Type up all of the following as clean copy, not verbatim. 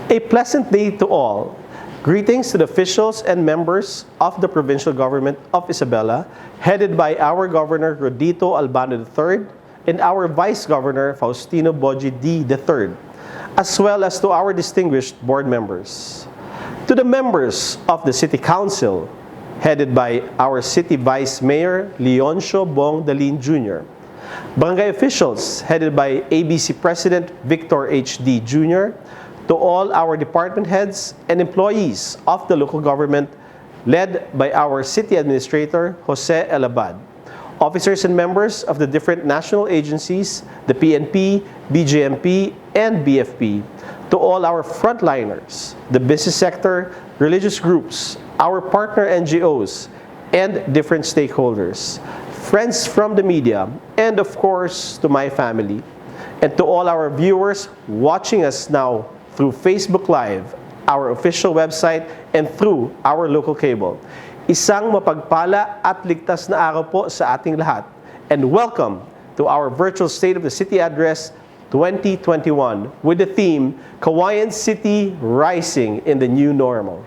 A pleasant day to all. Greetings to the officials and members of the provincial government of Isabela, headed by our Governor Rodito Albano III and our Vice Governor Faustino Boji D. III, as well as to our distinguished board members. To the members of the City Council, headed by our City Vice Mayor Leoncio Bong Dalin Jr., Barangay officials, headed by ABC President Victor H.D. Jr., to all our department heads and employees of the local government, led by our City Administrator Jose Elabad, officers and members of the different national agencies, the PNP, BJMP, and BFP, to all our frontliners, the business sector, religious groups, our partner NGOs, and different stakeholders, friends from the media, and of course, to my family, and to all our viewers watching us now through Facebook Live, our official website, and through our local cable. Isang mapagpala at ligtas na araw po sa ating lahat. And welcome to our virtual State of the City Address 2021 with the theme, Cauayan City Rising in the New Normal.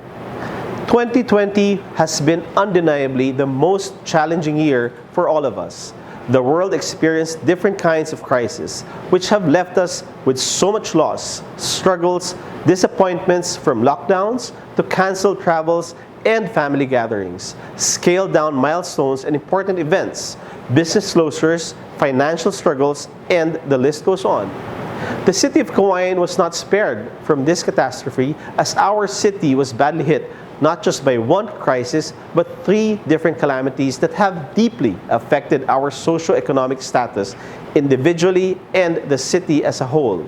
2020 has been undeniably the most challenging year for all of us. The world experienced different kinds of crises, which have left us with so much loss, struggles, disappointments, from lockdowns to canceled travels and family gatherings, scaled down milestones and important events, business closures, financial struggles, and the list goes on. The city of Cauayan was not spared from this catastrophe, as our city was badly hit not just by one crisis, but three different calamities that have deeply affected our socio-economic status individually and the city as a whole.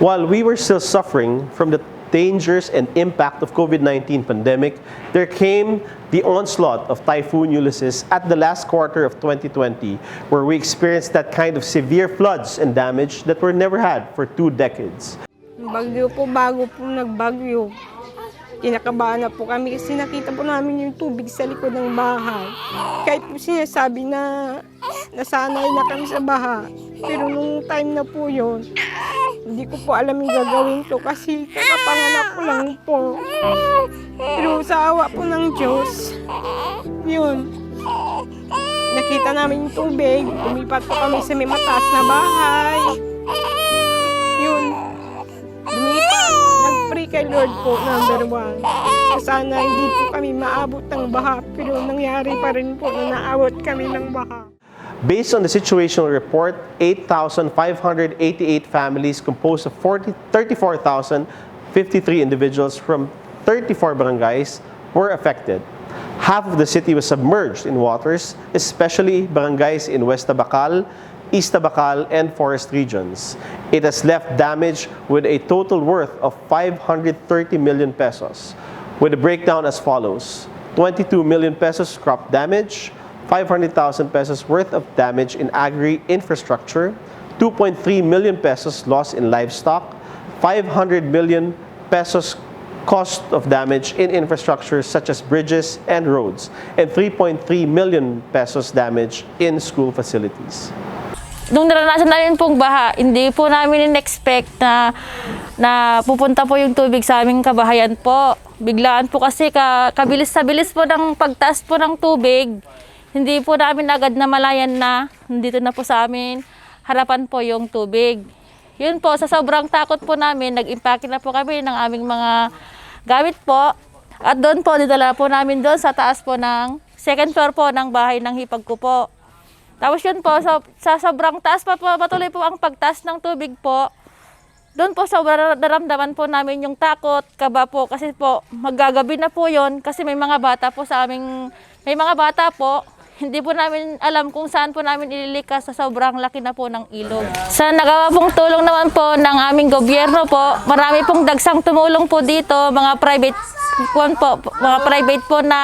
While we were still suffering from the dangers and impact of COVID-19 pandemic, there came the onslaught of Typhoon Ulysses at the last quarter of 2020, where we experienced that kind of severe floods and damage that were never had for 2 decades. Bagyo po, bago po nagbagyo. Kinakabahan na po kami kasi nakita po namin yung tubig sa likod ng bahay. Kahit po sinasabi na nasanay na kami sa baha. Pero nung time na po yun, hindi ko po alam yung gagawin to kasi kakapanganak ko lang po. Pero sa awa po ng Diyos, yun, nakita namin yung tubig, lumipat po kami sa may mataas na bahay. Yun, lumipat, nag-pray kay Lord po, number 1. Sana hindi po kami maabot ng baha, pero nangyari pa rin po na naabot kami ng baha. Based on the situational report, 8,588 families composed of 34,053 individuals from 34 barangays were affected. Half of the city was submerged in waters, especially barangays in West Tabacal, East Tabacal, and forest regions. It has left damage with a total worth of 530 million pesos, with a breakdown as follows: 22 million pesos crop damage, 500,000 pesos worth of damage in agri-infrastructure, 2.3 million pesos loss in livestock, 500 million pesos cost of damage in infrastructure such as bridges and roads, and 3.3 million pesos damage in school facilities. Nung naranasan namin pong baha, hindi po namin in-expect na pupunta po yung tubig sa aming kabahayan po. Biglaan po kasi kabilis-sabilis po ng pagtaas po ng tubig. Hindi po namin agad na malayan na nandito na po sa amin harapan po yung tubig. Yun po, sa sobrang takot po namin, nag-impake na po kami ng aming mga gamit po. At doon po, didala po namin doon sa taas po ng second floor po ng bahay ng hipag ko po. Tapos yun po, sa sobrang taas pa po, patuloy po ang pagtaas ng tubig po. Doon po sobrang naramdaman po namin yung takot, kaba po, kasi po maggagabi na po yun, kasi may mga bata po may mga bata po, hindi po namin alam kung saan po namin ililikas sa sobrang laki na po ng ilog. Sa nagawa pong tulong naman po ng aming gobyerno po, marami pong dagsang tumulong po dito, mga private po na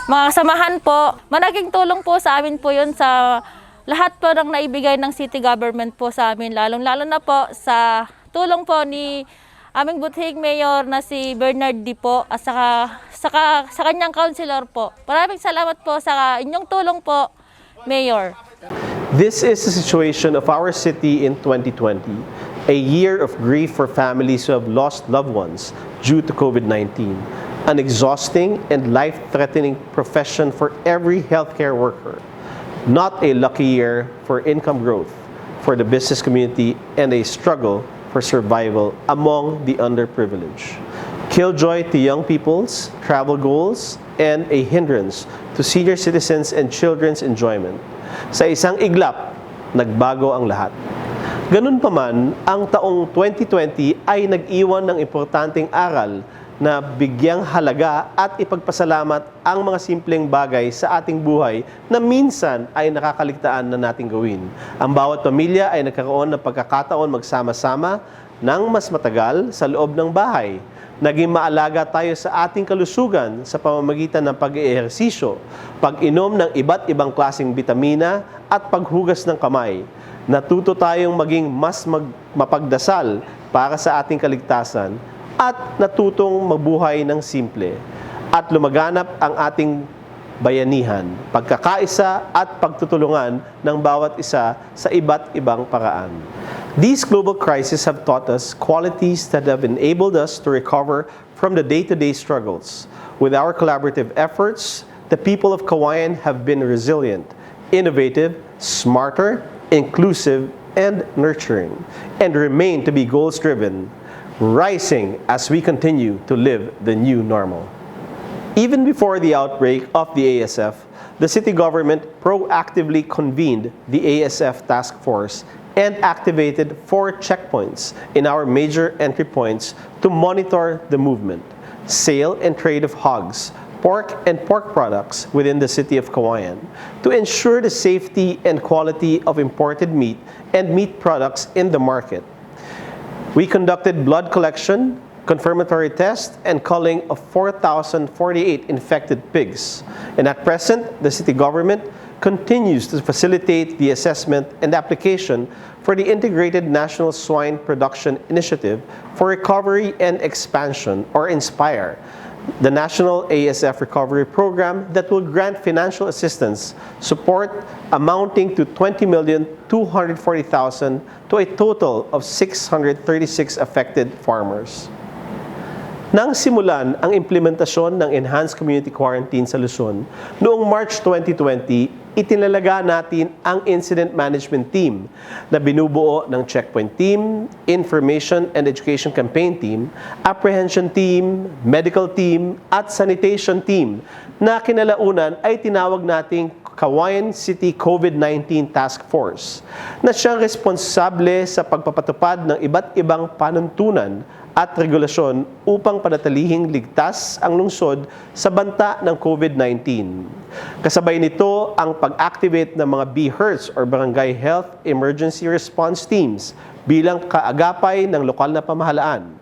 mga samahan po. Malaking tulong po sa amin po yun sa lahat po ng naibigay ng city government po sa amin, lalong-lalo na po sa tulong po ni aming buthig mayor na si Bernard D. po at sa kanyang councilor po. Maraming salamat po sa inyong tulong po, Mayor. This is the situation of our city in 2020. A year of grief for families who have lost loved ones due to COVID-19. An exhausting and life-threatening profession for every healthcare worker. Not a lucky year for income growth for the business community and a struggle for survival among the underprivileged. Killjoy to young people's travel goals and a hindrance to senior citizens and children's enjoyment. Sa isang iglap, nagbago ang lahat. Ganun pa man, ang taong 2020 ay nag-iwan ng importanteng aral na bigyang halaga at ipagpasalamat ang mga simpleng bagay sa ating buhay na minsan ay nakakaligtaan na nating gawin. Ang bawat pamilya ay nagkaroon ng pagkakataon magsama-sama ng mas matagal sa loob ng bahay. Naging maalaga tayo sa ating kalusugan sa pamamagitan ng pag-eehersisyo, pag-inom ng iba't ibang klaseng bitamina at paghugas ng kamay. Natuto tayong maging mas mapagdasal para sa ating kaligtasan at natutong mabuhay ng simple at lumaganap ang ating bayanihan, pagkakaisa at pagtutulungan ng bawat isa sa iba't ibang paraan. These global crises have taught us qualities that have enabled us to recover from the day-to-day struggles. With our collaborative efforts, the people of Cauayan have been resilient, innovative, smarter, inclusive, and nurturing, and remain to be goals-driven, rising as we continue to live the new normal. Even before the outbreak of the ASF, the city government proactively convened the ASF task force and activated 4 checkpoints in our major entry points to monitor the movement, sale and trade of hogs, pork and pork products within the city of Cauayan to ensure the safety and quality of imported meat and meat products in the market. We conducted blood collection, confirmatory test, and culling of 4,048 infected pigs. And at present, the city government continues to facilitate the assessment and application for the Integrated National Swine Production Initiative for Recovery and Expansion, or INSPIRE, the National ASF Recovery Program that will grant financial assistance support amounting to 20,240,000 to a total of 636 affected farmers. Nang simulan ang implementasyon ng Enhanced Community Quarantine sa Luzon, noong March 2020, itinalaga natin ang Incident Management Team na binubuo ng Checkpoint Team, Information and Education Campaign Team, Apprehension Team, Medical Team, at Sanitation Team na kinalaunan ay tinawag nating Cauayan City COVID-19 Task Force na siyang responsable sa pagpapatupad ng iba't ibang panuntunan at regulasyon upang panatilihing ligtas ang lungsod sa banta ng COVID-19. Kasabay nito ang pag-activate ng mga BHERTs or Barangay Health Emergency Response Teams bilang kaagapay ng lokal na pamahalaan.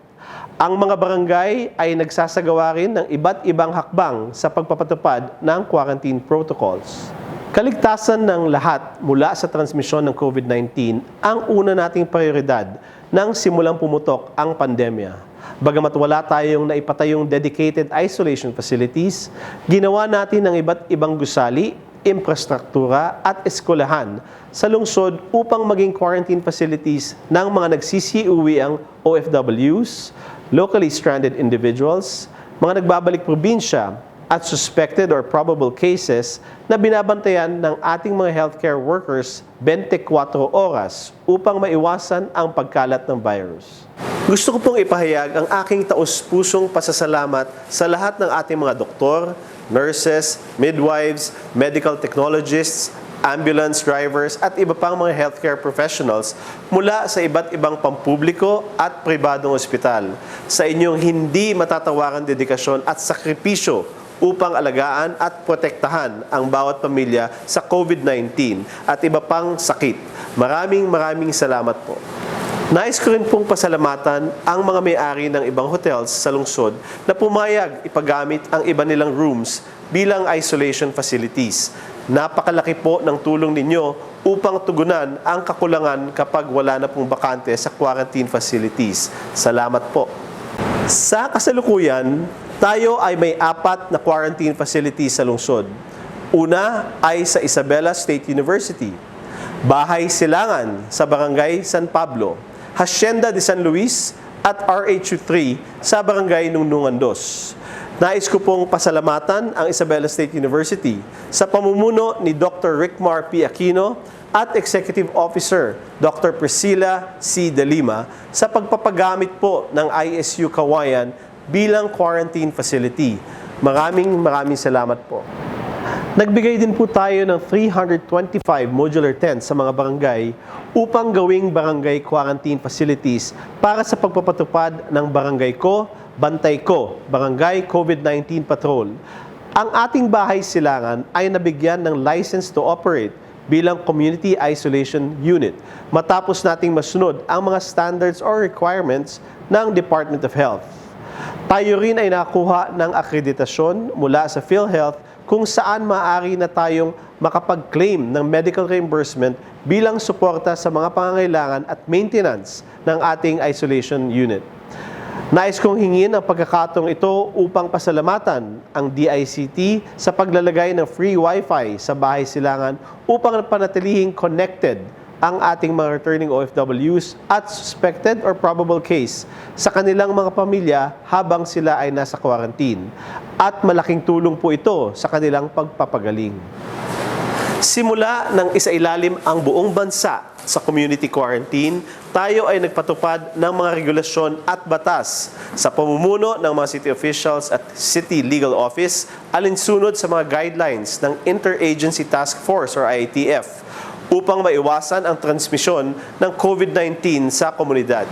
Ang mga barangay ay nagsasagawa rin ng iba't ibang hakbang sa pagpapatupad ng quarantine protocols. Kaligtasan ng lahat mula sa transmisyon ng COVID-19 ang una nating prioridad nang simulang pumutok ang pandemya. Bagamat wala tayong naipatayong dedicated isolation facilities, ginawa natin ng iba't ibang gusali, infrastruktura at eskwelahan sa lungsod upang maging quarantine facilities ng mga nagsisiuwiang OFWs, locally stranded individuals, mga nagbabalik probinsya, at suspected or probable cases na binabantayan ng ating mga healthcare workers 24 oras upang maiwasan ang pagkalat ng virus. Gusto ko pong ipahayag ang aking taus-pusong pasasalamat sa lahat ng ating mga doktor, nurses, midwives, medical technologists, ambulance drivers at iba pang mga healthcare professionals mula sa iba't ibang pampubliko at pribadong ospital sa inyong hindi matatawarang dedikasyon at sakripisyo upang alagaan at protektahan ang bawat pamilya sa COVID-19 at iba pang sakit. Maraming salamat po. Nais ko rin pong pasalamatan ang mga may-ari ng ibang hotels sa lungsod na pumayag ipagamit ang iba nilang rooms bilang isolation facilities. Napakalaki po ng tulong ninyo upang tugunan ang kakulangan kapag wala na pong bakante sa quarantine facilities. Salamat po. Sa kasalukuyan, tayo ay may 4 na quarantine facilities sa lungsod. Una ay sa Isabela State University, Bahay Silangan sa Barangay San Pablo, Hacienda de San Luis at RH3 sa Barangay Nunungan 2. Nais ko pong pasalamatan ang Isabela State University sa pamumuno ni Dr. Rickmar P. Aquino at Executive Officer Dr. Priscilla C. De Lima sa pagpapagamit po ng ISU Cauayan bilang quarantine facility. Maraming salamat po. Nagbigay din po tayo ng 325 modular tents sa mga barangay upang gawing barangay quarantine facilities para sa pagpapatupad ng Barangay Ko, Bantay Ko, Barangay COVID-19 Patrol. Ang ating bahay silangan ay nabigyan ng license to operate bilang Community Isolation Unit matapos nating masunod ang mga standards or requirements ng Department of Health. Tayo rin ay nakuha ng akreditasyon mula sa PhilHealth kung saan maaari na tayong makapag-claim ng medical reimbursement bilang suporta sa mga pangangailangan at maintenance ng ating isolation unit. Nais kong hingin ang pagkakataong ito upang pasalamatan ang DICT sa paglalagay ng free Wi-Fi sa bahay silangan upang panatilihing connected ang ating mga returning OFWs at suspected or probable case sa kanilang mga pamilya habang sila ay nasa quarantine. At malaking tulong po ito sa kanilang pagpapagaling. Simula ng isailalim ang buong bansa sa community quarantine, tayo ay nagpatupad ng mga regulasyon at batas sa pamumuno ng mga city officials at city legal office alinsunod sa mga guidelines ng Interagency Task Force or IATF upang maiwasan ang transmisyon ng COVID-19 sa komunidad.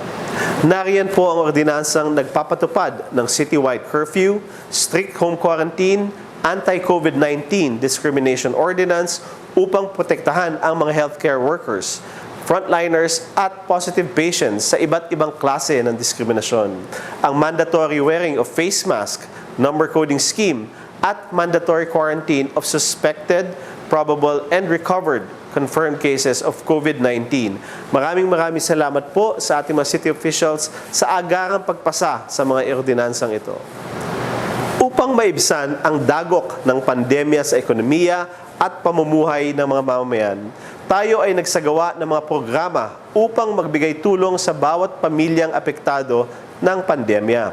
Nariyan po ang ordinansang nagpapatupad ng citywide curfew, strict home quarantine, anti-COVID-19 discrimination ordinance upang protektahan ang mga healthcare workers, frontliners at positive patients sa iba't ibang klase ng diskriminasyon. Ang mandatory wearing of face mask, number coding scheme, at mandatory quarantine of suspected, probable, and recovered confirmed cases of COVID-19. Maraming salamat po sa ating mga city officials sa agarang pagpasa sa mga ordinansang ito. Upang maibsan ang dagok ng pandemya sa ekonomiya at pamumuhay ng mga mamamayan, tayo ay nagsagawa ng mga programa upang magbigay tulong sa bawat pamilyang apektado ng pandemya.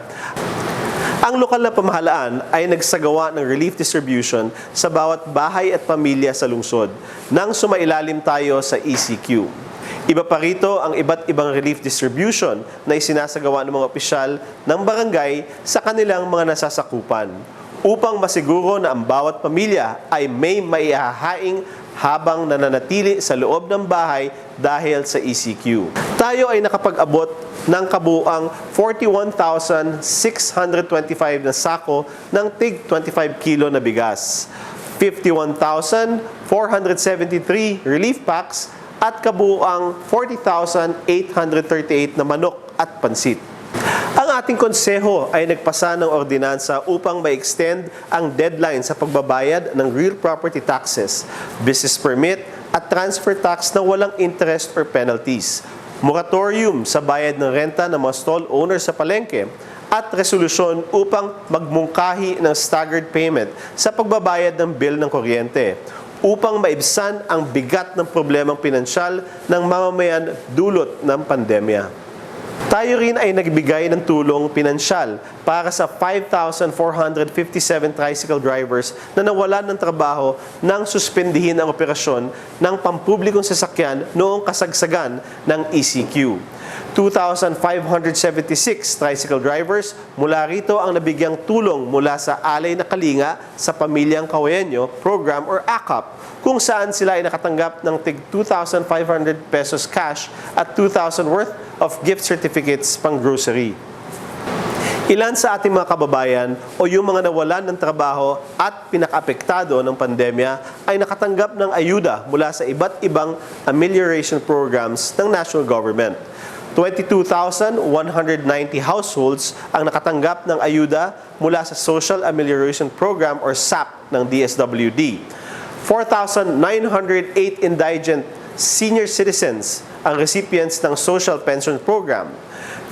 Ang lokal na pamahalaan ay nagsagawa ng relief distribution sa bawat bahay at pamilya sa lungsod nang sumailalim tayo sa ECQ. Iba pa rito ang iba't ibang relief distribution na isinasagawa ng mga opisyal ng barangay sa kanilang mga nasasakupan upang masiguro na ang bawat pamilya ay may maihahaing habang nananatili sa loob ng bahay dahil sa ECQ. Tayo ay nakapag-abot ng kabuuang 41,625 na sako ng tig 25 kilo na bigas, 51,473 relief packs at kabuuang 40,838 na manok at pansit. Ang ating konseho ay nagpasa ng ordinansa upang ma-extend ang deadline sa pagbabayad ng real property taxes, business permit at transfer tax na walang interest or penalties, moratorium sa bayad ng renta ng mga stall owners sa palengke, at resolusyon upang magmungkahi ng staggered payment sa pagbabayad ng bill ng kuryente upang maibsan ang bigat ng problemang pinansyal ng mamamayan dulot ng pandemya. Tayo rin ay nagbigay ng tulong pinansyal para sa 5,457 tricycle drivers na nawalan ng trabaho nang suspendihin ang operasyon ng pampublikong sasakyan noong kasagsagan ng ECQ. 2,576 tricycle drivers mula rito ang nabigyang tulong mula sa Alay na Kalinga sa Pamilyang Cauayan Program or AKAP, kung saan sila ay nakatanggap ng tig 2,500 pesos cash at 2,000 worth of gift certificates pang grocery. Ilan sa ating mga kababayan o yung mga nawalan ng trabaho at pinakaapektado ng pandemya ay nakatanggap ng ayuda mula sa iba't ibang amelioration programs ng national government. 22,190 households ang nakatanggap ng ayuda mula sa Social Amelioration Program or SAP ng DSWD. 4,908 indigent senior citizens ang recipients ng Social Pension Program.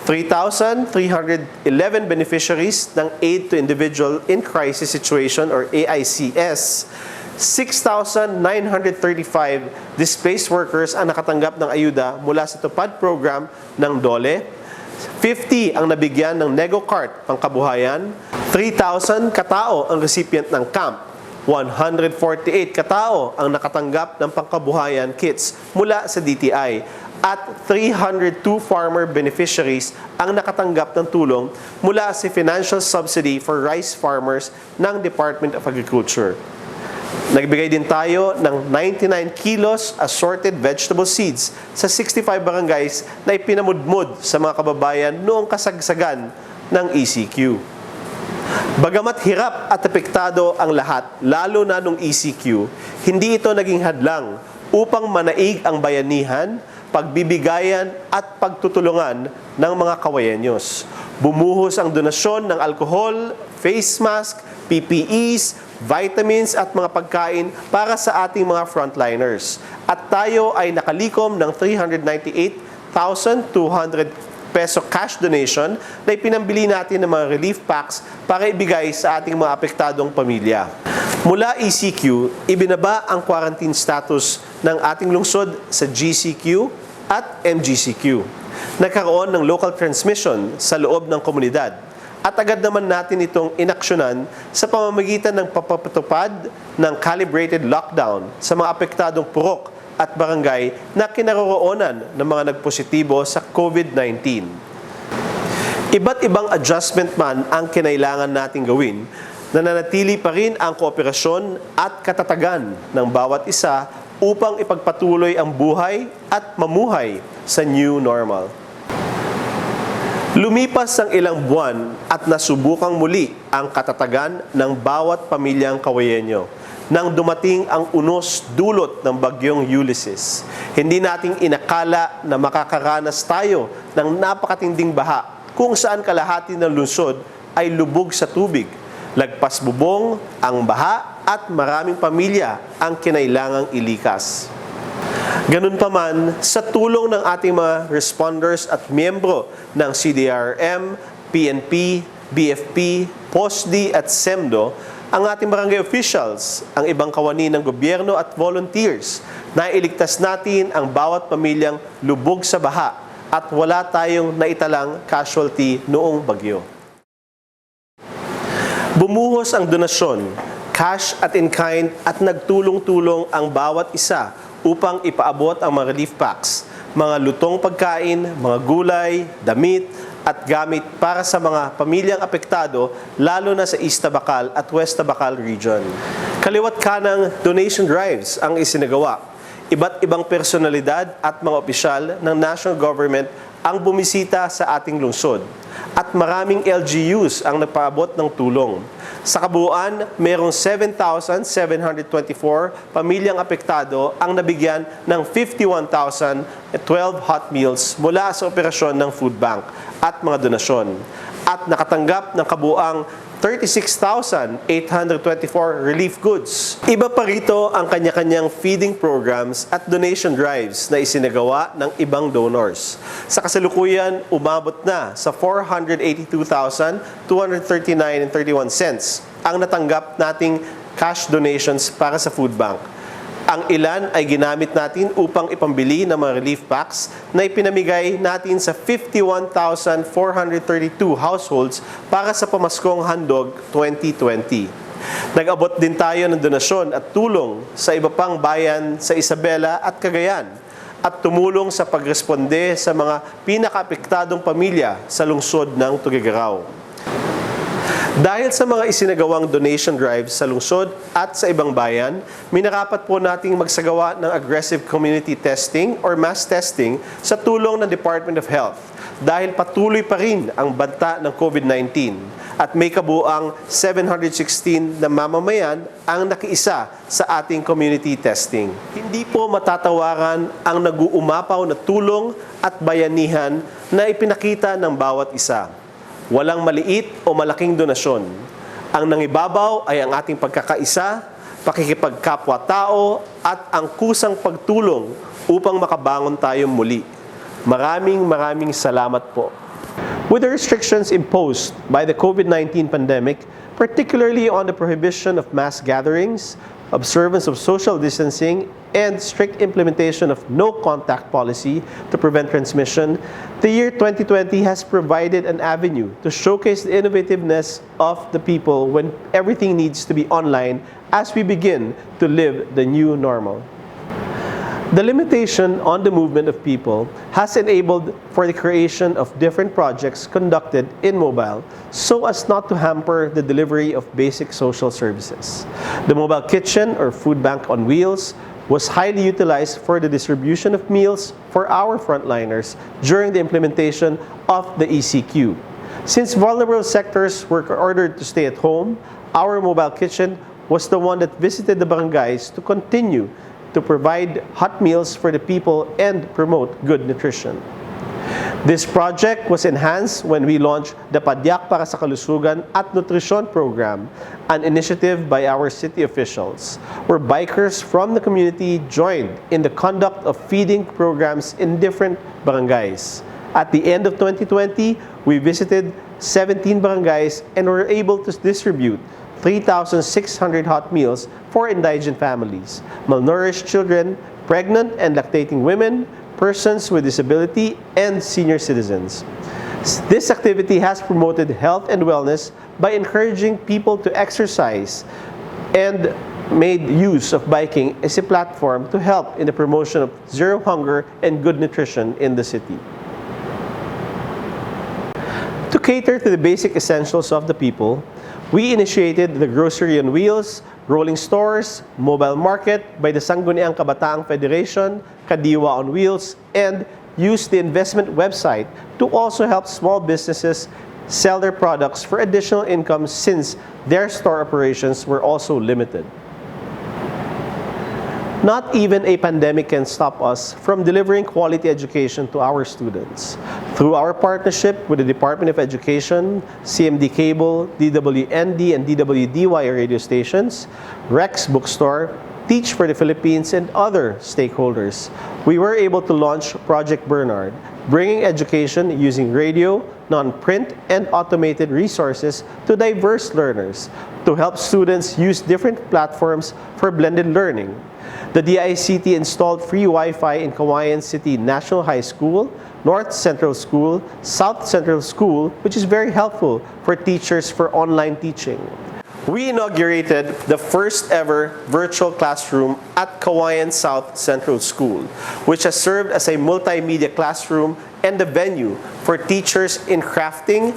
3,311 beneficiaries ng Aid to Individual in Crisis Situation or AICS. 6,935 displaced workers ang nakatanggap ng ayuda mula sa tupad program ng DOLE. 50 ang nabigyan ng NegoCart pangkabuhayan. 3,000 katao ang recipient ng camp. 148 katao ang nakatanggap ng pangkabuhayan kits mula sa DTI at 302 farmer beneficiaries ang nakatanggap ng tulong mula sa financial subsidy for rice farmers ng Department of Agriculture. Nagbigay din tayo ng 99 kilos assorted vegetable seeds sa 65 barangays na ipinamudmud sa mga kababayan noong kasagsagan ng ECQ. Bagamat hirap at apektado ang lahat, lalo na nung ECQ, hindi ito naging hadlang upang manaig ang bayanihan, pagbibigayan at pagtutulungan ng mga Cauayenyos. Bumuhos ang donasyon ng alkohol, face mask, PPEs, vitamins at mga pagkain para sa ating mga frontliners. At tayo ay nakalikom ng 398,200 peso cash donation na ipinambili natin ng mga relief packs para ibigay sa ating mga apektadong pamilya. Mula ECQ, ibinaba ang quarantine status ng ating lungsod sa GCQ at MGCQ. Nagkaroon ng local transmission sa loob ng komunidad at agad naman natin itong inaksyonan sa pamamagitan ng papatupad ng calibrated lockdown sa mga apektadong purok at barangay na kinaroroonan ng mga nagpositibo sa COVID-19. Iba't ibang adjustment man ang kinailangan nating gawin, nananatili pa rin ang kooperasyon at katatagan ng bawat isa upang ipagpatuloy ang buhay at mamuhay sa new normal. Lumipas ang ilang buwan at nasubukang muli ang katatagan ng bawat pamilyang Cauayenyo nang dumating ang unos dulot ng bagyong Ulysses. Hindi nating inakala na makakaranas tayo ng napakatinding baha kung saan kalahati ng lungsod ay lubog sa tubig. Lagpas bubong ang baha at maraming pamilya ang kinailangang ilikas. Ganun pa man, sa tulong ng ating mga responders at miyembro ng CDRM, PNP, BFP, POSD at SEMDO, ang ating barangay officials, ang ibang kawani ng gobyerno at volunteers, na iligtas natin ang bawat pamilyang lubog sa baha at wala tayong naitalang casualty noong bagyo. Bumuhos ang donasyon, cash at in-kind at nagtulong-tulong ang bawat isa upang ipaabot ang mga relief packs, mga lutong pagkain, mga gulay, damit, at gamit para sa mga pamilyang apektado lalo na sa East Tabacal at West Tabacal region. Kaliwat kanang donation drives ang isinagawa. Iba't ibang personalidad at mga opisyal ng national government ang bumisita sa ating lungsod at maraming LGUs ang nagpaabot ng tulong. Sa kabuuan, mayroong 7,724 pamilyang apektado ang nabigyan ng 51,012 hot meals mula sa operasyon ng food bank at mga donasyon at nakatanggap ng kabuuang 36,824 relief goods. Iba pa rito ang kanya-kanyang feeding programs at donation drives na isinagawa ng ibang donors. Sa kasalukuyan, umabot na sa 482,239.31 ang natanggap nating cash donations para sa food bank. Ang ilan ay ginamit natin upang ipambili ng mga relief packs na ipinamigay natin sa 51,432 households para sa Pamaskong Handog 2020. Nag-abot din tayo ng donasyon at tulong sa iba pang bayan sa Isabela at Cauayan at tumulong sa pagresponde sa mga pinakaapektadong pamilya sa lungsod ng Tuguegarao. Dahil sa mga isinagawang donation drives sa lungsod at sa ibang bayan, minarapat po nating magsagawa ng aggressive community testing or mass testing sa tulong ng Department of Health dahil patuloy pa rin ang banta ng COVID-19 at may kabuang 716 na mamamayan ang nakiisa sa ating community testing. Hindi po matatawaran ang nag-uumapaw na tulong at bayanihan na ipinakita ng bawat isa. Walang maliit o malaking donasyon. Ang nangibabaw ay ang ating pagkakaisa, pakikipagkapwa-tao at ang kusang pagtulong upang makabangon tayo muli. Maraming salamat po. With the restrictions imposed by the COVID-19 pandemic, particularly on the prohibition of mass gatherings, observance of social distancing, and strict implementation of no contact policy to prevent transmission, the year 2020 has provided an avenue to showcase the innovativeness of the people when everything needs to be online as we begin to live the new normal. The limitation on the movement of people has enabled for the creation of different projects conducted in mobile so as not to hamper the delivery of basic social services. The mobile kitchen or food bank on wheels was highly utilized for the distribution of meals for our frontliners during the implementation of the ECQ. Since vulnerable sectors were ordered to stay at home, our mobile kitchen was the one that visited the barangays to continue to provide hot meals for the people and promote good nutrition. This project was enhanced when we launched the Padyak para sa Kalusugan at Nutrisyon program, an initiative by our city officials, where bikers from the community joined in the conduct of feeding programs in different barangays. At the end of 2020, we visited 17 barangays and were able to distribute 3,600 hot meals for indigent families, malnourished children, pregnant and lactating women, persons with disability, and senior citizens. This activity has promoted health and wellness by encouraging people to exercise and made use of biking as a platform to help in the promotion of zero hunger and good nutrition in the city. To cater to the basic essentials of the people, we initiated the Grocery on Wheels, Rolling Stores, Mobile Market by the Sangguniang Kabataang Federation, Kadiwa on Wheels, and used the investment website to also help small businesses sell their products for additional income since their store operations were also limited. Not even a pandemic can stop us from delivering quality education to our students. Through our partnership with the Department of Education, CMD Cable, DWND and DWDY radio stations, Rex Bookstore, Teach for the Philippines, and other stakeholders, we were able to launch Project Bernard, bringing education using radio, non-print, and automated resources to diverse learners to help students use different platforms for blended learning. The DICT installed free Wi-Fi in Cauayan City National High School, North Central School, South Central School, which is very helpful for teachers for online teaching. We inaugurated the first ever virtual classroom at Cauayan South Central School, which has served as a multimedia classroom and a venue for teachers in crafting,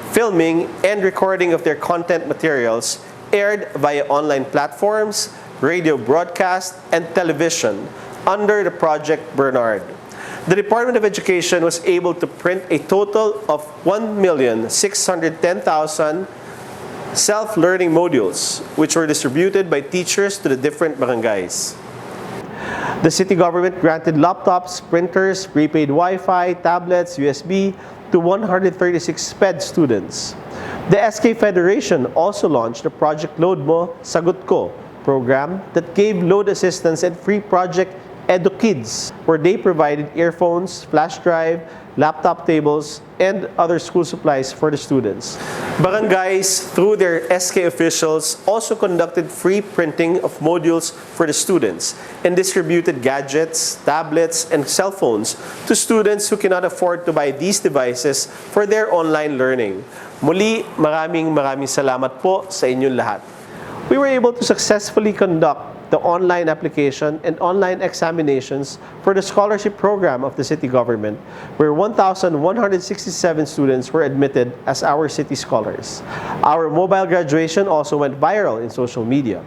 filming, and recording of their content materials aired via online platforms, radio broadcast, and television under the Project Bernard. The Department of Education was able to print a total of 1,610,000 self-learning modules, which were distributed by teachers to the different barangays. The city government granted laptops, printers, prepaid Wi-Fi, tablets, USB to 136 SPED students. The SK Federation also launched the Project Load Mo, Sagot Ko program that gave load assistance and free Project EduKids, where they provided earphones, flash drive, laptop tables, and other school supplies for the students. Barangays, through their SK officials, also conducted free printing of modules for the students and distributed gadgets, tablets, and cell phones to students who cannot afford to buy these devices for their online learning. Muli, maraming salamat po sa inyong lahat. We were able to successfully conduct the online application and online examinations for the scholarship program of the city government, where 1,167 students were admitted as our city scholars. Our mobile graduation also went viral in social media.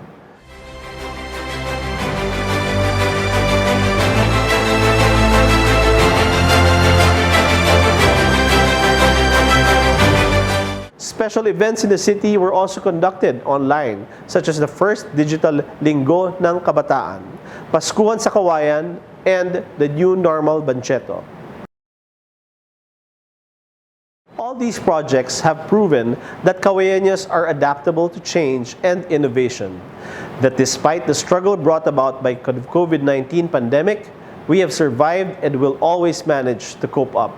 Special events in the city were also conducted online, such as the first digital Linggo ng Kabataan, Paskuhan sa Cauayan, and the New Normal Bancheto. All these projects have proven that Cauayanyos are adaptable to change and innovation, that despite the struggle brought about by COVID-19 pandemic, we have survived and will always manage to cope up.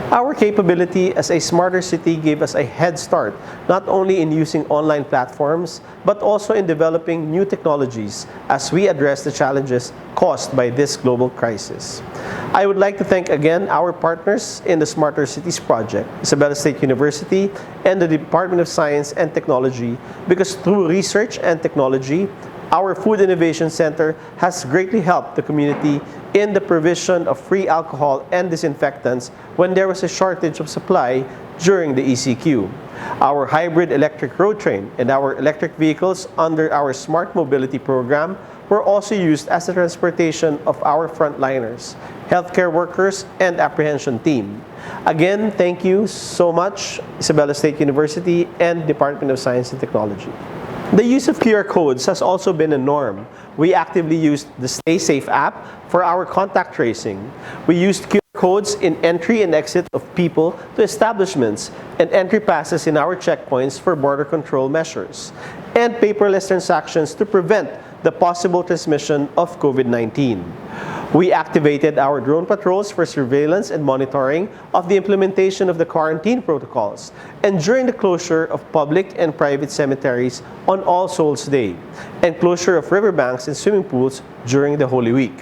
Our capability as a smarter city gave us a head start, not only in using online platforms, but also in developing new technologies as we address the challenges caused by this global crisis. I would like to thank again our partners in the Smarter Cities project, Isabela State University and the Department of Science and Technology, because through research and technology, our Food Innovation Center has greatly helped the community in the provision of free alcohol and disinfectants when there was a shortage of supply during the ECQ. Our hybrid electric road train and our electric vehicles under our Smart Mobility program were also used as the transportation of our frontliners, healthcare workers, and apprehension team. Again, thank you so much, Isabela State University and Department of Science and Technology. The use of QR codes has also been a norm. We actively used the Stay Safe app for our contact tracing. We used QR codes in entry and exit of people to establishments and entry passes in our checkpoints for border control measures, and paperless transactions to prevent the possible transmission of COVID-19. We activated our drone patrols for surveillance and monitoring of the implementation of the quarantine protocols and during the closure of public and private cemeteries on All Souls Day and closure of riverbanks and swimming pools during the Holy Week.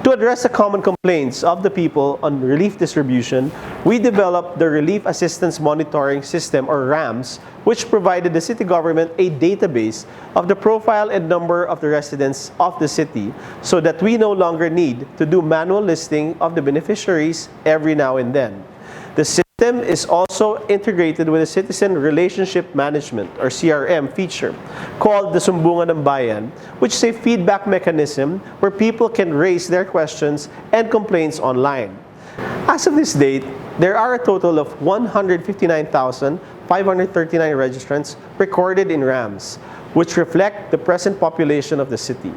To address the common complaints of the people on relief distribution, we developed the Relief Assistance Monitoring System, or RAMS, which provided the city government a database of the profile and number of the residents of the city so that we no longer need to do manual listing of the beneficiaries every now and then. The system is also integrated with a Citizen Relationship Management, or CRM, feature called the Sumbungan ng Bayan, which is a feedback mechanism where people can raise their questions and complaints online. As of this date, there are a total of 159,539 registrants recorded in RAMS, which reflect the present population of the city.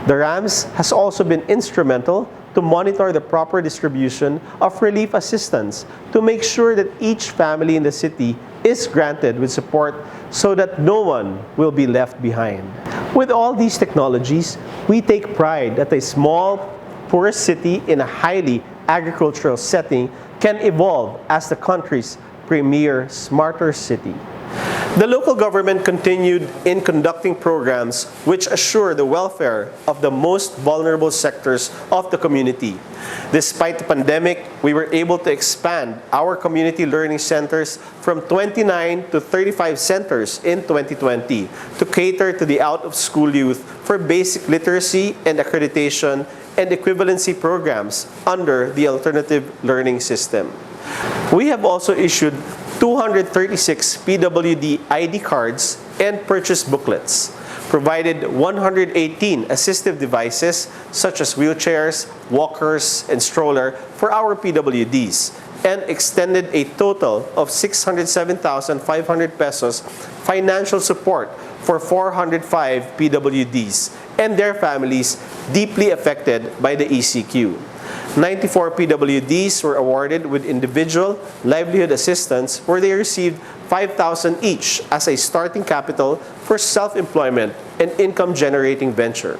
The RAMS has also been instrumental to monitor the proper distribution of relief assistance to make sure that each family in the city is granted with support so that no one will be left behind. With all these technologies, we take pride that a small, poor city in a highly agricultural setting can evolve as the country's premier smarter city. The local government continued in conducting programs which assure the welfare of the most vulnerable sectors of the community. Despite the pandemic, we were able to expand our community learning centers from 29 to 35 centers in 2020 to cater to the out-of-school youth for basic literacy and accreditation and equivalency programs under the alternative learning system. We have also issued 236 PWD ID cards and purchase booklets, provided 118 assistive devices such as wheelchairs, walkers, and stroller for our PWDs, and extended a total of 607,500 pesos financial support for 405 PWDs and their families deeply affected by the ECQ. 94 PWDs were awarded with individual livelihood assistance where they received 5,000 each as a starting capital for self-employment and income-generating venture.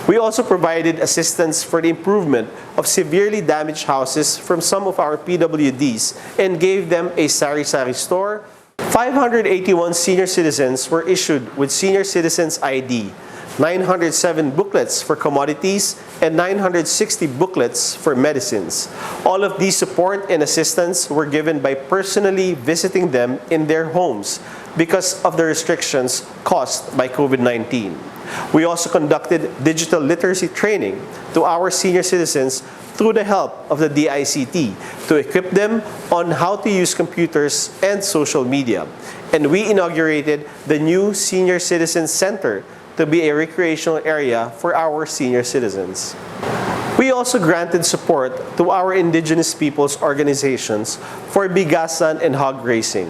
We also provided assistance for the improvement of severely damaged houses from some of our PWDs and gave them a sari-sari store. 581 senior citizens were issued with Senior Citizens ID, 907 booklets for commodities, and 960 booklets for medicines. All of these support and assistance were given by personally visiting them in their homes because of the restrictions caused by COVID-19. We also conducted digital literacy training to our senior citizens through the help of the DICT to equip them on how to use computers and social media. And we inaugurated the new Senior Citizen Center to be a recreational area for our senior citizens. We also granted support to our indigenous peoples organizations for bigasan and hog racing.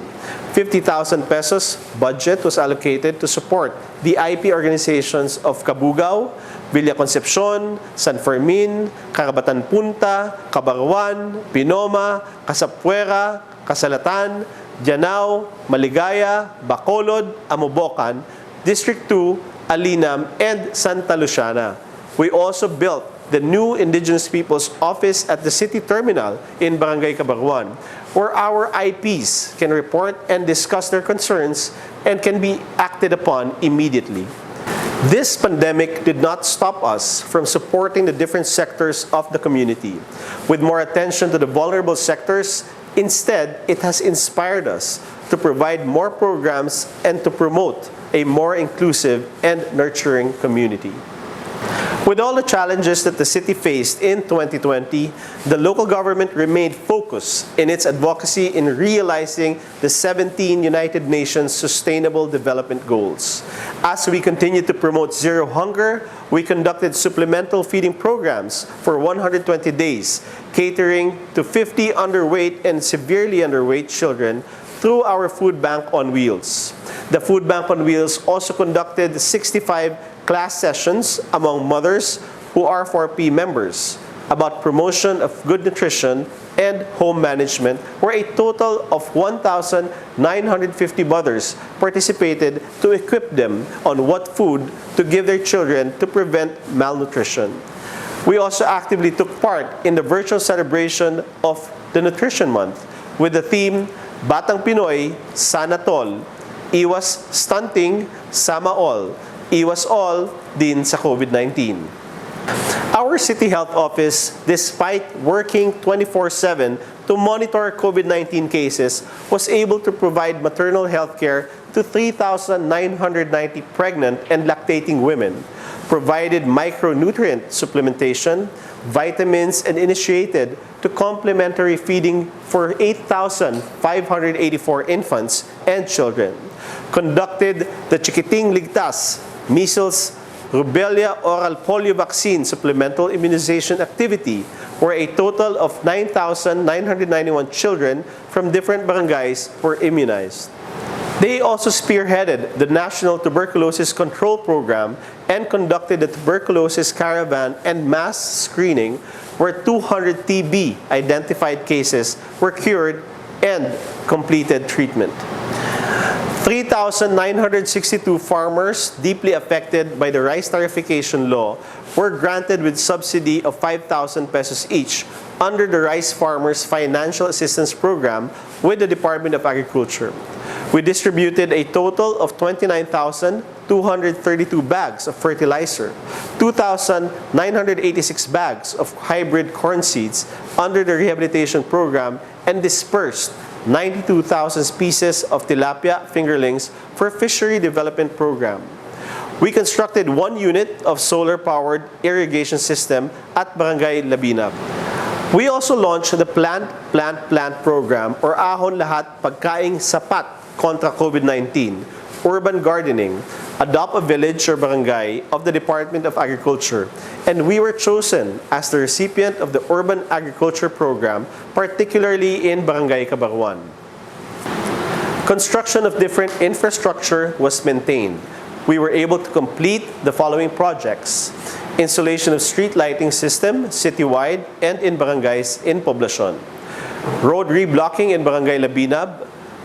50,000 pesos budget was allocated to support the IP organizations of Cabugao, Villa Concepcion, San Fermin, Carabatan Punta, Cabarwan, Pinoma, Casapuera, Casalatan, Janao, Maligaya, Bacolod, Amobocan, District 2, Alinam, and Santa Luciana. We also built the new Indigenous Peoples Office at the City Terminal in Barangay Cabarwan, where our IPs can report and discuss their concerns and can be acted upon immediately. This pandemic did not stop us from supporting the different sectors of the community. With more attention to the vulnerable sectors, instead, it has inspired us to provide more programs and to promote a more inclusive and nurturing community. With all the challenges that the city faced in 2020, the local government remained focused in its advocacy in realizing the 17 United Nations Sustainable Development Goals. As we continued to promote zero hunger, we conducted supplemental feeding programs for 120 days, catering to 50 underweight and severely underweight children through our Food Bank on Wheels. The Food Bank on Wheels also conducted 65 class sessions among mothers who are 4P members about promotion of good nutrition and home management, where a total of 1,950 mothers participated to equip them on what food to give their children to prevent malnutrition. We also actively took part in the virtual celebration of the Nutrition Month with the theme Batang Pinoy, Sana Tol, Iwas Stunting, Sama All, Iwas All din sa COVID-19. Our City Health Office, despite working 24/7 to monitor COVID-19 cases, was able to provide maternal health care to 3,990 pregnant and lactating women, provided micronutrient supplementation, vitamins, and initiated to complementary feeding for 8,584 infants and children, conducted the Chikiting Ligtas, measles, rubella oral polio vaccine supplemental immunization activity, where a total of 9,991 children from different barangays were immunized. They also spearheaded the National Tuberculosis Control Program and conducted the tuberculosis caravan and mass screening, where 200 TB identified cases were cured and completed treatment. 3,962 farmers deeply affected by the rice tarification law were granted with subsidy of 5,000 pesos each under the Rice Farmers Financial Assistance Program with the Department of Agriculture. We distributed a total of 29,232 bags of fertilizer, 2,986 bags of hybrid corn seeds under the rehabilitation program, and dispersed 92,000 pieces of tilapia fingerlings for fishery development program. We constructed 1 unit of solar-powered irrigation system at Barangay Labinab. We also launched the Plant program, or Ahon Lahat Pagkaing Sapat kontra COVID-19, urban gardening, adopt a village or barangay of the Department of Agriculture, and we were chosen as the recipient of the Urban Agriculture Program, particularly in Barangay Cabarwan. Construction of different infrastructure was maintained. We were able to complete the following projects: installation of street lighting system citywide and in barangays in Poblacion, road reblocking in Barangay Labinab,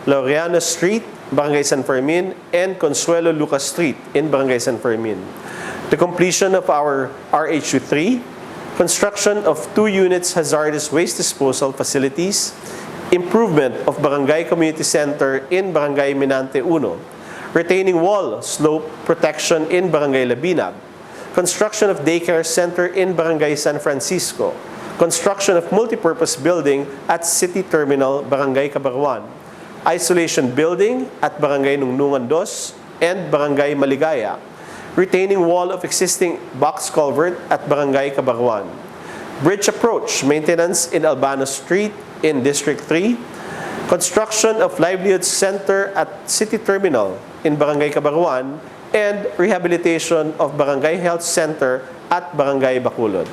Laureano Street, Barangay San Fermin, and Consuelo Lucas Street in Barangay San Fermin. The completion of our RHU3, construction of 2 units hazardous waste disposal facilities, improvement of Barangay Community Center in Barangay Minante 1, retaining wall slope protection in Barangay Labinab, construction of daycare center in Barangay San Francisco, construction of multipurpose building at City Terminal, Barangay Cabarwan, isolation building at Barangay Nungnungan 2 and Barangay Maligaya, retaining wall of existing box culvert at Barangay Cabarwan, bridge approach maintenance in Albano Street in District 3, construction of livelihood center at City Terminal in Barangay Cabarwan, and rehabilitation of Barangay Health Center at Barangay Bacolod.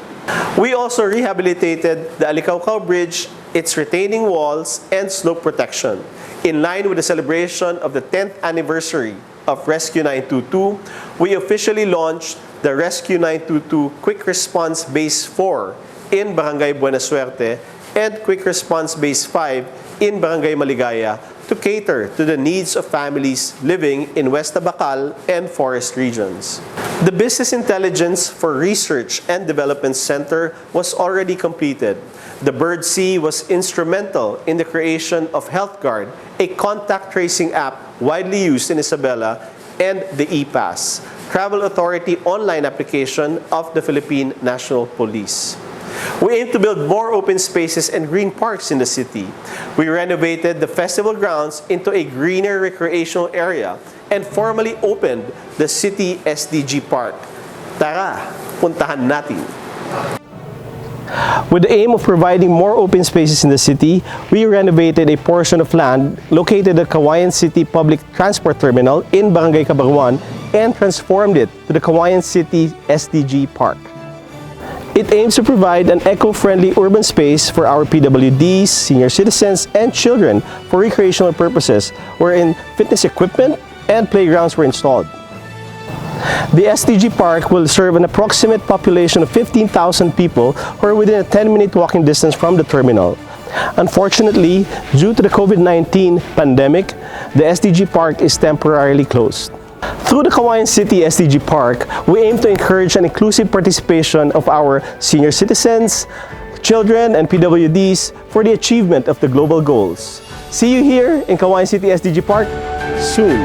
We also rehabilitated the Alicaucao Bridge, its retaining walls, and slope protection. In line with the celebration of the 10th anniversary of Rescue 922, we officially launched the Rescue 922 Quick Response Base 4 in Barangay Buena Suerte and Quick Response Base 5 in Barangay Maligaya to cater to the needs of families living in West Tabacal and forest regions. The Business Intelligence for Research and Development Center was already completed. The Birdsea was instrumental in the creation of HealthGuard, a contact tracing app widely used in Isabela, and the ePass, Travel Authority online application of the Philippine National Police. We aim to build more open spaces and green parks in the city. We renovated the festival grounds into a greener recreational area and formally opened the City SDG Park. Tara, puntahan natin. With the aim of providing more open spaces in the city, we renovated a portion of land located at Cauayan City Public Transport Terminal in Barangay Cabaruan and transformed it to the Cauayan City SDG Park. It aims to provide an eco-friendly urban space for our PWDs, senior citizens, and children for recreational purposes, wherein fitness equipment and playgrounds were installed. The SDG Park will serve an approximate population of 15,000 people who are within a 10-minute walking distance from the terminal. Unfortunately, due to the COVID-19 pandemic, the SDG Park is temporarily closed. Through the Cauayan City SDG Park, we aim to encourage an inclusive participation of our senior citizens, children, and PWDs for the achievement of the global goals. See you here in Cauayan City SDG Park soon.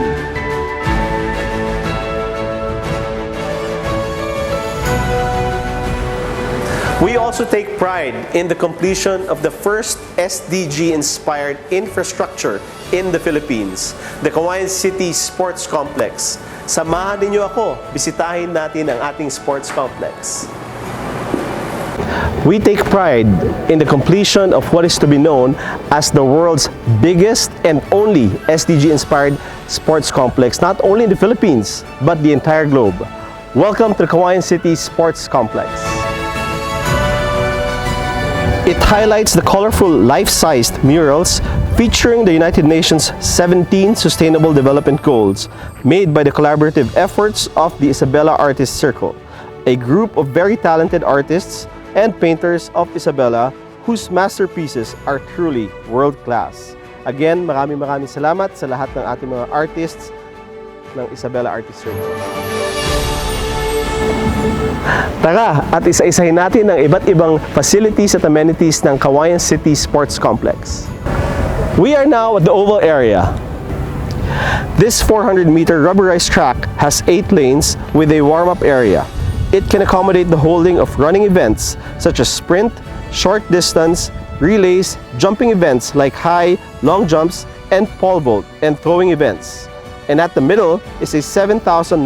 We also take pride in the completion of the first SDG-inspired infrastructure in the Philippines, the Cauayan City Sports Complex. Samahan ninyo ako, bisitahin natin ang ating sports complex. We take pride in the completion of what is to be known as the world's biggest and only SDG-inspired sports complex, not only in the Philippines, but the entire globe. Welcome to the Cauayan City Sports Complex. It highlights the colorful life-sized murals featuring the United Nations 17 Sustainable Development Goals made by the collaborative efforts of the Isabela Artists Circle, a group of very talented artists and painters of Isabela whose masterpieces are truly world-class. Again, maraming salamat sa lahat ng ating mga artists ng Isabela Artists Circle. Tara at isa-isahin natin ang iba't ibang facilities at amenities ng Cauayan City Sports Complex. We are now at the oval area. This 400-meter rubberized track has 8 lanes with a warm-up area. It can accommodate the holding of running events such as sprint, short distance, relays, jumping events like high, long jumps, and pole vault, and throwing events. And at the middle is a 7,900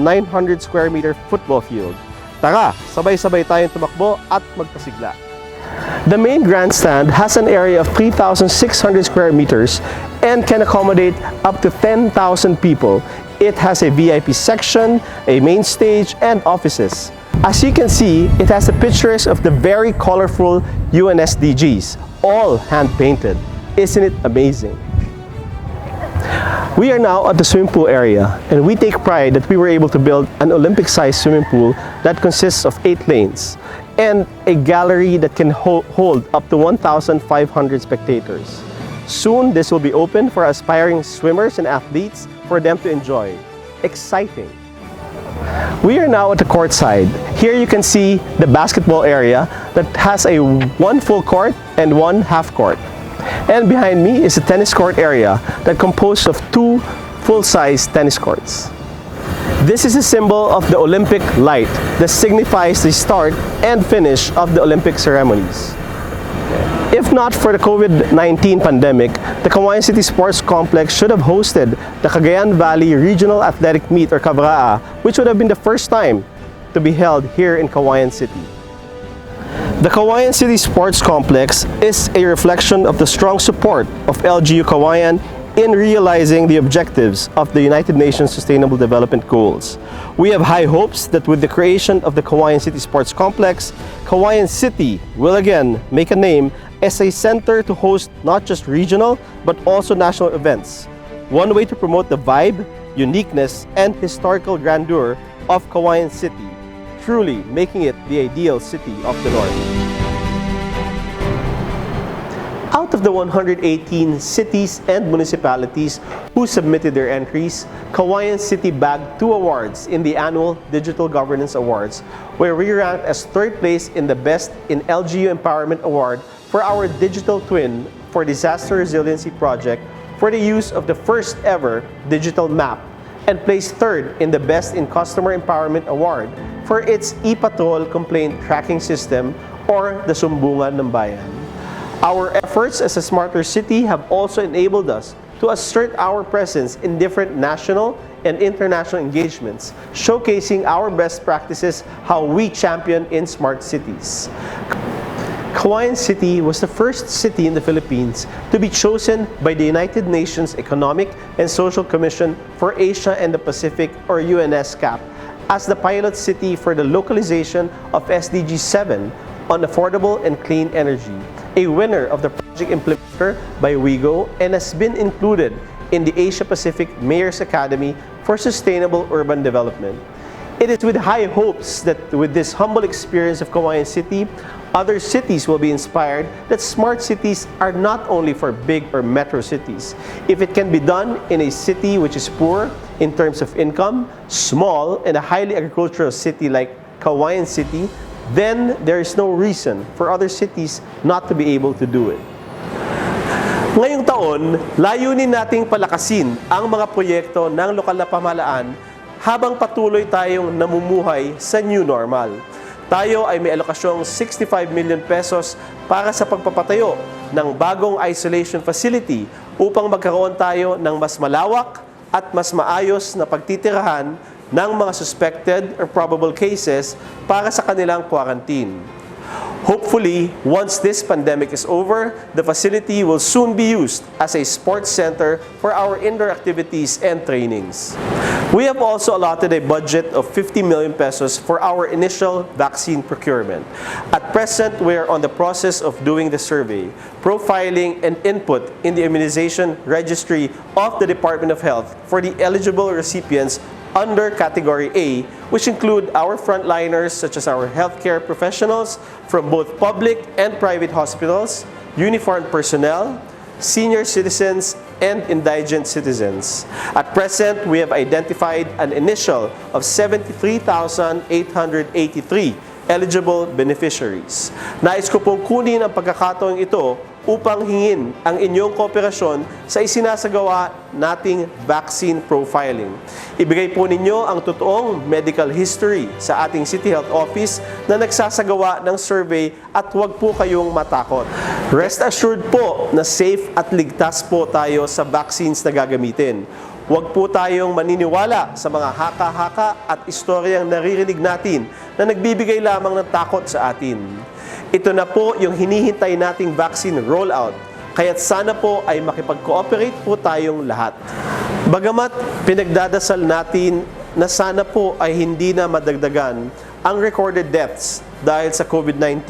square meter football field. Tara, sabay-sabay tayong tumakbo at magpasigla. The main grandstand has an area of 3,600 square meters and can accommodate up to 10,000 people. It has a VIP section, a main stage, and offices. As you can see, it has the pictures of the very colorful UNSDGs, all hand-painted. Isn't it amazing? We are now at the swimming pool area, and we take pride that we were able to build an Olympic-sized swimming pool that consists of 8 lanes and a gallery that can hold up to 1,500 spectators. Soon, this will be open for aspiring swimmers and athletes for them to enjoy. Exciting! We are now at the court side. Here you can see the basketball area that has a 1 full court and 1 half court. And behind me is a tennis court area that composed of 2 full-size tennis courts. This is a symbol of the Olympic light that signifies the start and finish of the Olympic ceremonies. If not for the COVID-19 pandemic, the Cauayan City Sports Complex should have hosted the Cagayan Valley Regional Athletic Meet or CAVRAA, which would have been the first time to be held here in Cauayan City. The Cauayan City Sports Complex is a reflection of the strong support of LGU Cauayan in realizing the objectives of the United Nations Sustainable Development Goals. We have high hopes that with the creation of the Cauayan City Sports Complex, Cauayan City will again make a name as a center to host not just regional but also national events. One way to promote the vibe, uniqueness, and historical grandeur of Cauayan City, truly making it the ideal city of the North. Out of the 118 cities and municipalities who submitted their entries, Cauayan City bagged 2 awards in the annual Digital Governance Awards, where we ranked as 3rd place in the Best in LGU Empowerment Award for our digital twin for disaster resiliency project for the use of the first ever digital map, and placed 3rd in the Best in Customer Empowerment Award for its e-patrol complaint tracking system or the Sumbungan ng Bayan. Our efforts as a smarter city have also enabled us to assert our presence in different national and international engagements, showcasing our best practices how we champion in smart cities. Cauayan City was the first city in the Philippines to be chosen by the United Nations Economic and Social Commission for Asia and the Pacific, or UNSCAP, as the pilot city for the localization of SDG 7 on affordable and clean energy, a winner of the project implementer by WIGO, and has been included in the Asia Pacific Mayor's Academy for Sustainable Urban Development. It is with high hopes that with this humble experience of Cauayan City, other cities will be inspired that smart cities are not only for big or metro cities. If it can be done in a city which is poor in terms of income, small, and a highly agricultural city like Cauayan City, then there is no reason for other cities not to be able to do it. Ngayong taon, layunin nating palakasin ang mga proyekto ng lokal na pamahalaan habang patuloy tayong namumuhay sa new normal. Tayo ay may alokasyong 65 million pesos para sa pagpapatayo ng bagong isolation facility upang magkaroon tayo ng mas malawak at mas maayos na pagtitirahan ng mga suspected or probable cases para sa kanilang quarantine. Hopefully, once this pandemic is over, the facility will soon be used as a sports center for our indoor activities and trainings. We have also allotted a budget of 50 million pesos for our initial vaccine procurement. At present, we are on the process of doing the survey, profiling, and input in the immunization registry of the Department of Health for the eligible recipients under Category A, which include our frontliners such as our healthcare professionals from both public and private hospitals, uniformed personnel, senior citizens, and indigent citizens. At present, we have identified an initial of 73,883 eligible beneficiaries. Nais ko pong kunin ang pagkakataong ito upang hingin ang inyong kooperasyon sa isinasagawa nating vaccine profiling. Ibigay po ninyo ang totoong medical history sa ating City Health Office na nagsasagawa ng survey at huwag po kayong matakot. Rest assured po na safe at ligtas po tayo sa vaccines na gagamitin. Huwag po tayong maniniwala sa mga haka-haka at istoryang naririnig natin na nagbibigay lamang ng takot sa atin. Ito na po yung hinihintay nating vaccine rollout, kaya't sana po ay makipag-cooperate po tayong lahat. Bagamat pinagdadasal natin na sana po ay hindi na madagdagan ang recorded deaths dahil sa COVID-19,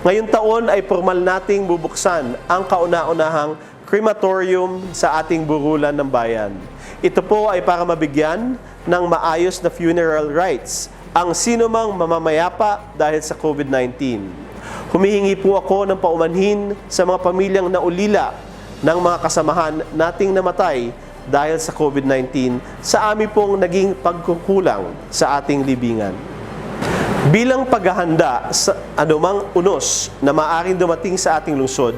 ngayong taon ay formal nating bubuksan ang kauna-unahang crematorium sa ating burulan ng bayan. Ito po ay para mabigyan ng maayos na funeral rites ang sinumang mamamayapa dahil sa COVID-19. Humihingi po ako ng paumanhin sa mga pamilyang naulila ng mga kasamahan nating namatay dahil sa COVID-19 sa amin pong naging pagkukulang sa ating libingan. Bilang paghahanda sa anumang unos na maaaring dumating sa ating lungsod,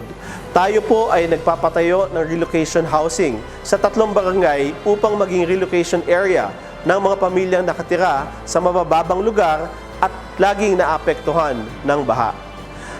tayo po ay nagpapatayo ng relocation housing sa 3 barangay upang maging relocation area ng mga pamilyang nakatira sa mabababang lugar at laging naapektuhan ng baha.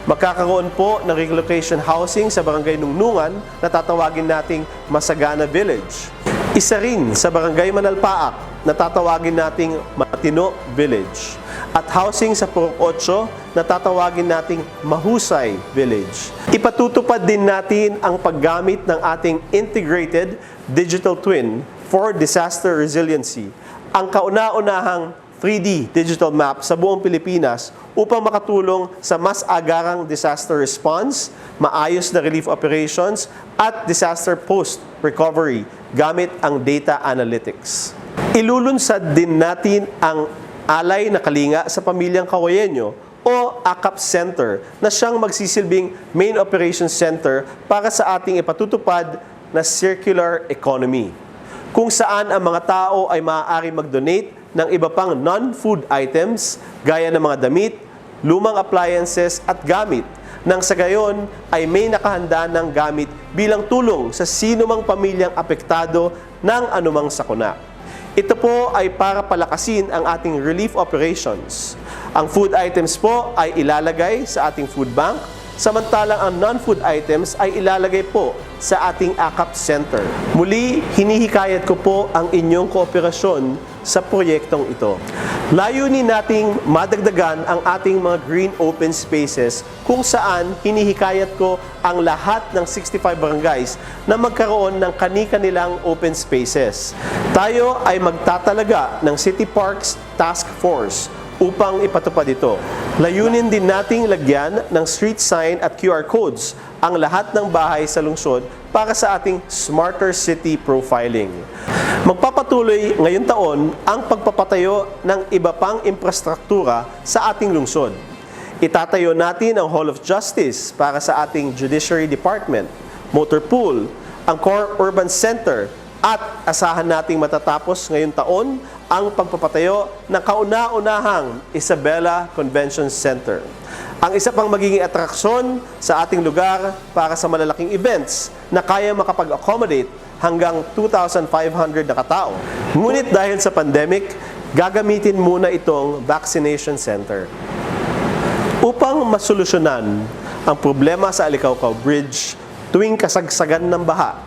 Magkakaroon po ng relocation housing sa barangay Nungnungan na tatawagin nating Masagana Village. Isa rin sa barangay Manalpaak na tatawagin nating Matino Village. At housing sa Purok 8 na tatawagin nating Mahusay Village. Ipatutupad din natin ang paggamit ng ating integrated digital twin for disaster resiliency, ang kauna-unahang 3D digital map sa buong Pilipinas upang makatulong sa mas agarang disaster response, maayos na relief operations, at disaster post-recovery gamit ang data analytics. Ilulunsad din natin ang alay na kalinga sa pamilyang Cauayenyo o AKAP Center na siyang magsisilbing main operations center para sa ating ipatutupad na circular economy, kung saan ang mga tao ay maaari mag-donate ng iba pang non-food items gaya ng mga damit, lumang appliances at gamit, nang sa gayon ay may nakahanda ng gamit bilang tulong sa sino mang pamilyang apektado ng anumang sakuna. Ito po ay para palakasin ang ating relief operations. Ang food items po ay ilalagay sa ating food bank, samantalang ang non-food items ay ilalagay po sa ating AKAP Center. Muli, hinihikayat ko po ang inyong kooperasyon sa proyektong ito. Layunin nating madagdagan ang ating mga green open spaces kung saan hinihikayat ko ang lahat ng 65 barangays na magkaroon ng kani-kanilang open spaces. Tayo ay magtatalaga ng City Parks Task Force upang ipatupad ito. Layunin din nating lagyan ng street sign at QR codes ang lahat ng bahay sa lungsod para sa ating Smarter City Profiling. Magpapatuloy ngayon taon ang pagpapatayo ng iba pang infrastruktura sa ating lungsod. Itatayo natin ang Hall of Justice para sa ating Judiciary Department, motor pool, ang Core Urban Center, at asahan nating matatapos ngayon taon ang pagpapatayo ng kauna-unahang Isabela Convention Center. Ang isa pang magiging atraksyon sa ating lugar para sa malalaking events na kaya makapag-accommodate hanggang 2,500 na katao. Ngunit dahil sa pandemic, gagamitin muna itong vaccination center. Upang masolusyonan ang problema sa Alicaucao Bridge tuwing kasagsagan ng baha,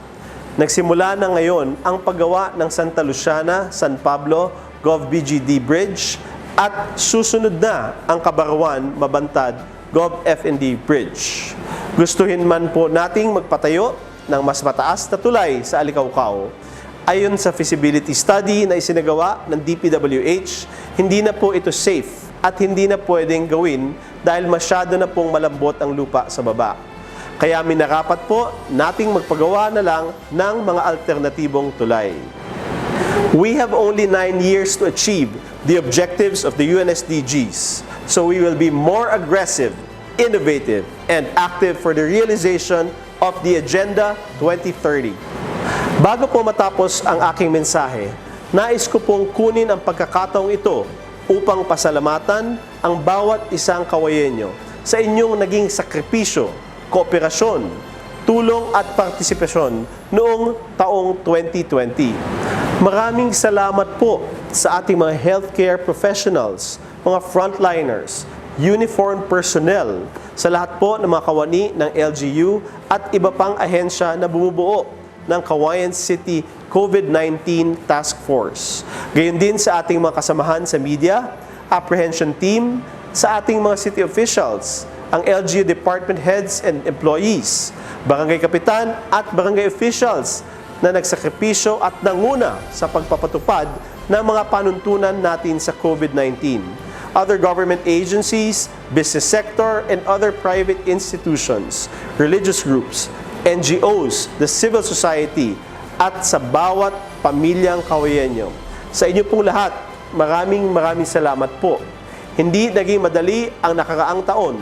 nagsimula na ngayon ang paggawa ng Santa Luciana, San Pablo, GovBGD Bridge at susunod na ang Kabarwan, Mabantad, GovFND Bridge. Gustuhin man po nating magpatayo ng mas mataas na tulay sa Alicaucao, ayon sa feasibility study na isinagawa ng DPWH, hindi na po ito safe at hindi na pwedeng gawin dahil masyado na pong malambot ang lupa sa baba. Kaya minarapat po nating magpagawa na lang ng mga alternatibong tulay. We have only 9 years to achieve the objectives of the UN SDGs, so we will be more aggressive, innovative, and active for the realization of the Agenda 2030. Bago po matapos ang aking mensahe, nais ko pong kunin ang pagkakataong ito upang pasalamatan ang bawat isang Cauayenyo sa inyong naging sakripisyo, kooperasyon, tulong at partisipasyon noong taong 2020. Maraming salamat po sa ating mga healthcare professionals, mga frontliners, uniformed personnel, sa lahat po ng mga kawani ng LGU at iba pang ahensya na bumubuo ng Cauayan City COVID-19 Task Force. Gayon din sa ating mga kasamahan sa media, apprehension team, sa ating mga city officials, ang LGU department heads and employees, barangay kapitan at barangay officials na nagsakripisyo at nanguna sa pagpapatupad ng mga panuntunan natin sa COVID-19. Other government agencies, business sector, and other private institutions, religious groups, NGOs, the civil society, at sa bawat pamilyang Cauayenyo. Sa inyo pong lahat, maraming salamat po. Hindi naging madali ang nakaraang taon,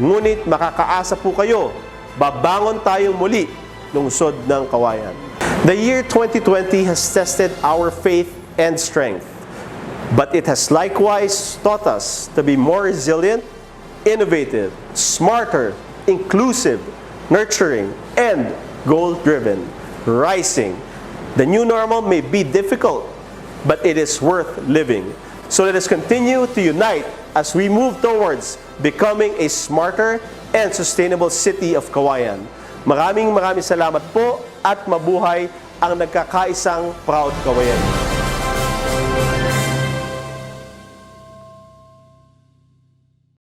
ngunit makakaasa po kayo, babangon tayong muli lungsod ng Cauayan. The year 2020 has tested our faith and strength, but it has likewise taught us to be more resilient, innovative, smarter, inclusive, nurturing, and goal-driven, rising. The new normal may be difficult, but it is worth living. So let us continue to unite as we move towards becoming a smarter and sustainable city of Cauayan. Maraming salamat po at mabuhay ang nagkakaisang proud Cauayan.